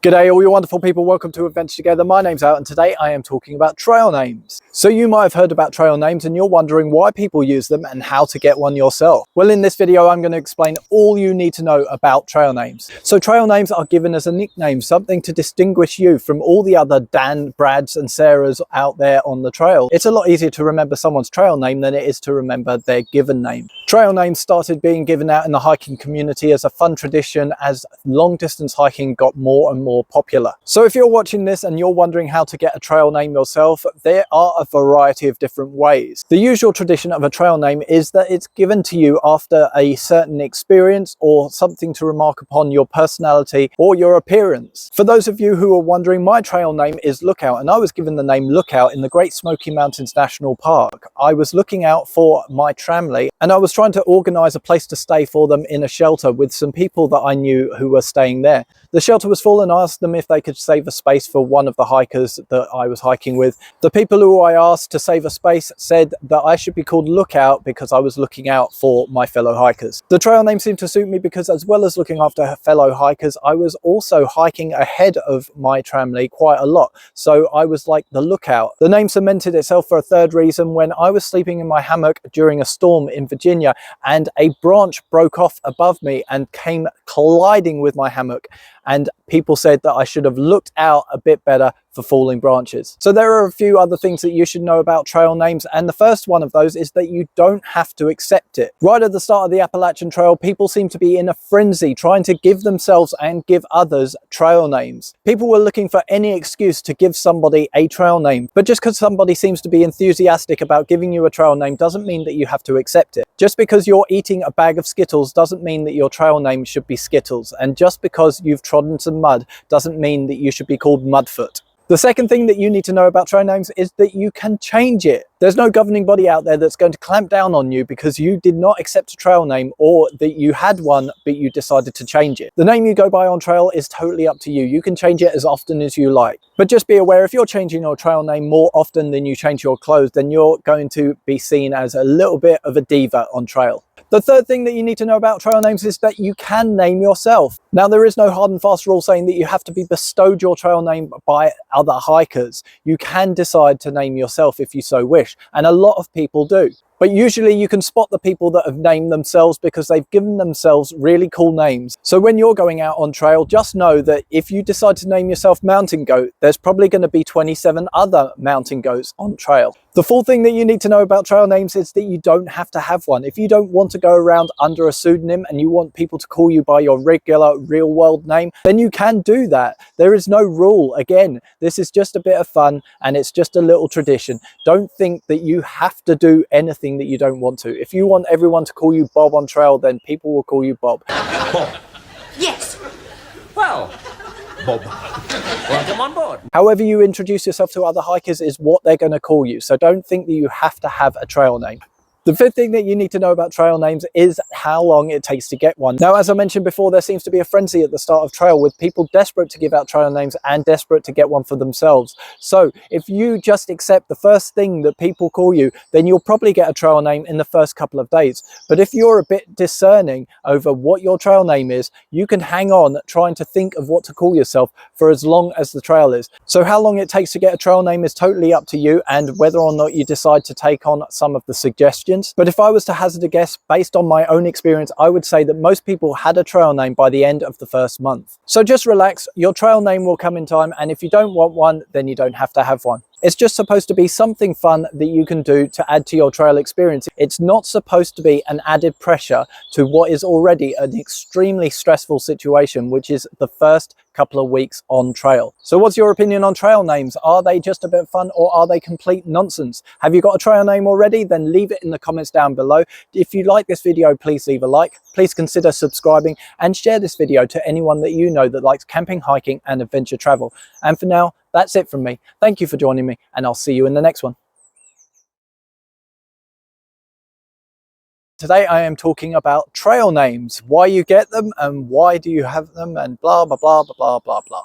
G'day all you wonderful people, welcome to Adventure Together. My name's Out and today I am talking about trail names. So you might have heard about trail names and you're wondering why people use them and how to get one yourself. Well, in this video I'm going to explain all you need to know about trail names. So trail names are given as a nickname, something to distinguish you from all the other Dan, Brads and Sarahs out there on the trail. It's a lot easier to remember someone's trail name than it is to remember their given name. Trail names started being given out in the hiking community as a fun tradition as long distance hiking got more and more popular. So if you're watching this and you're wondering how to get a trail name yourself, there are a variety of different ways. The usual tradition of a trail name is that it's given to you after a certain experience or something to remark upon your personality or your appearance. For those of you who are wondering, my trail name is Lookout and I was given the name Lookout in the Great Smoky Mountains National Park. I was looking out for my tramley and I was trying to organise a place to stay for them in a shelter with some people that I knew who were staying there. The shelter was full and I asked them if they could save a space for one of the hikers that I was hiking with. The people who I asked to save a space said that I should be called Lookout because I was looking out for my fellow hikers. The trail name seemed to suit me because as well as looking after fellow hikers, I was also hiking ahead of my tramley quite a lot. So I was like the lookout. The name cemented itself for a third reason when I was sleeping in my hammock during a storm in Virginia and a branch broke off above me and came colliding with my hammock. And people said that I should have looked out a bit better for falling branches. So there are a few other things that you should know about trail names, and the first one of those is that you don't have to accept it. Right at the start of the Appalachian Trail, people seem to be in a frenzy trying to give themselves and give others trail names. People were looking for any excuse to give somebody a trail name, but just because somebody seems to be enthusiastic about giving you a trail name doesn't mean that you have to accept it. Just because you're eating a bag of Skittles doesn't mean that your trail name should be Skittles, and just because you've trodden some mud doesn't mean that you should be called Mudfoot. The second thing that you need to know about trail names is that you can change it. There's no governing body out there that's going to clamp down on you because you did not accept a trail name or that you had one but you decided to change it. The name you go by on trail is totally up to you. You can change it as often as you like. But just be aware, if you're changing your trail name more often than you change your clothes, then you're going to be seen as a little bit of a diva on trail. The third thing that you need to know about trail names is that you can name yourself. Now, there is no hard and fast rule saying that you have to be bestowed your trail name by other hikers. You can decide to name yourself if you so wish, and a lot of people do. But usually you can spot the people that have named themselves because they've given themselves really cool names. So when you're going out on trail, just know that if you decide to name yourself Mountain Goat, there's probably going to be 27 other mountain goats on trail. The fourth thing that you need to know about trail names is that you don't have to have one. If you don't want to go around under a pseudonym and you want people to call you by your regular real world name, then you can do that. There is no rule. Again, this is just a bit of fun and it's just a little tradition. Don't think that you have to do anything that you don't want to. If you want everyone to call you Bob on trail, then people will call you Bob. Bob? Yes. Well, Bob, welcome on board. However you introduce yourself to other hikers is what they're going to call you. So don't think that you have to have a trail name. The fifth thing that you need to know about trail names is how long it takes to get one. Now, as I mentioned before, there seems to be a frenzy at the start of trail with people desperate to give out trail names and desperate to get one for themselves. So if you just accept the first thing that people call you, then you'll probably get a trail name in the first couple of days. But if you're a bit discerning over what your trail name is, you can hang on trying to think of what to call yourself for as long as the trail is. So how long it takes to get a trail name is totally up to you and whether or not you decide to take on some of the suggestions. But if I was to hazard a guess based on my own experience, I would say that most people had a trail name by the end of the first month. So just relax, your trail name will come in time, and if you don't want one, then you don't have to have one. It's just supposed to be something fun that you can do to add to your trail experience. It's not supposed to be an added pressure to what is already an extremely stressful situation, which is the first couple of weeks on trail. So what's your opinion on trail names? Are they just a bit of fun or are they complete nonsense? Have you got a trail name already? Then leave it in the comments down below. If you like this video, please leave a like. Please consider subscribing and share this video to anyone that you know that likes camping, hiking and adventure travel. And for now, that's it from me. Thank you for joining me and I'll see you in the next one. Today I am talking about trail names, why you get them and why do you have them and blah, blah, blah, blah, blah, blah, blah.